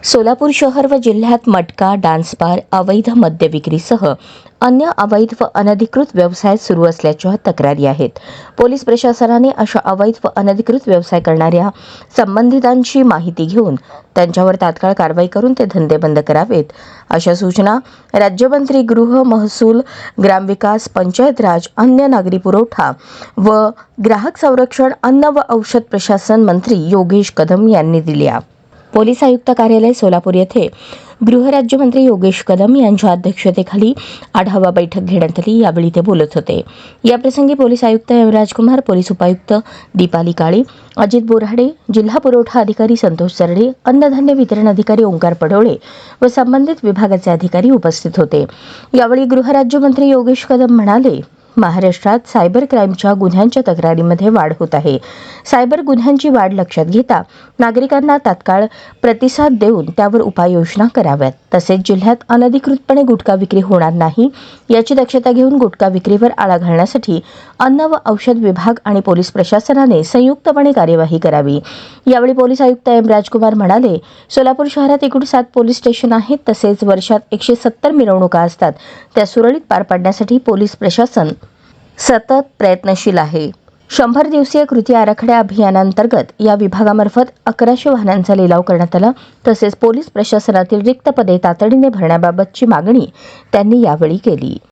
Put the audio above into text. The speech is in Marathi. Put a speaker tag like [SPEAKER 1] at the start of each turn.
[SPEAKER 1] सोलापूर शहर व जिल्ह्यात मटका, डान्स बार, अवैध मद्य विक्रीसह अन्य अवैध व अनधिकृत व्यवसाय सुरू असल्याच्या तक्रारी आहेत. पोलीस प्रशासनाने अशा अवैध व अनधिकृत व्यवसाय करणाऱ्या संबंधितांची माहिती घेऊन त्यांच्यावर तात्काळ कारवाई करून ते धंदे बंद करावेत, अशा सूचना राज्यमंत्री गृह, महसूल, ग्रामविकास, पंचायत राज, अन्न नागरी पुरवठा व ग्राहक संरक्षण, अन्न व औषध प्रशासन मंत्री योगेश कदम यांनी दिल्या. पोलीस आयुक्त कार्यालय सोलापूर येथे गृहराज्यमंत्री योगेश कदम यांच्या अध्यक्षतेखाली आढावा बैठक घेण्यात आली. यावेळी ते बोलत होते. याप्रसंगी पोलीस आयुक्त एम राजकुमार, पोलीस उपायुक्त दीपाली काळे, अजित बोराडे, जिल्हा पुरवठा अधिकारी संतोष सरडे, अन्नधान्य वितरण अधिकारी ओंकार पडोळे व संबंधित विभागाचे अधिकारी उपस्थित होते. यावेळी गृहराज्यमंत्री योगेश कदम म्हणाले, महाराष्ट्रात सायबर क्राईमच्या गुन्ह्यांच्या तक्रारीमध्ये वाढ होत आहे. सायबर गुन्ह्यांची वाढ लक्षात घेता नागरिकांना तात्काळ प्रतिसाद देऊन त्यावर उपाययोजना कराव्यात. तसेच जिल्ह्यात अनधिकृतपणे गुटखा विक्री होणार नाही याची दक्षता घेऊन गुटखा विक्रीवर आळा घालण्यासाठी अन्न व औषध विभाग आणि पोलीस प्रशासनाने संयुक्तपणे कार्यवाही करावी. यावेळी पोलीस आयुक्त एम राजकुमार म्हणाले, सोलापूर शहरात एकूण 7 पोलीस स्टेशन आहेत. तसेच वर्षात 170 मिरवणुका असतात. त्या सुरळीत पार पाडण्यासाठी पोलीस प्रशासन सतत प्रयत्नशील आहे. 100 दिवसीय कृती आराखड्या अभियानांतर्गत या विभागामार्फत 1100 वाहनांचा लिलाव करण्यात आला. तसेच पोलीस प्रशासनातील रिक्त पदे तातडीने भरण्याबाबतची मागणी त्यांनी यावेळी केली.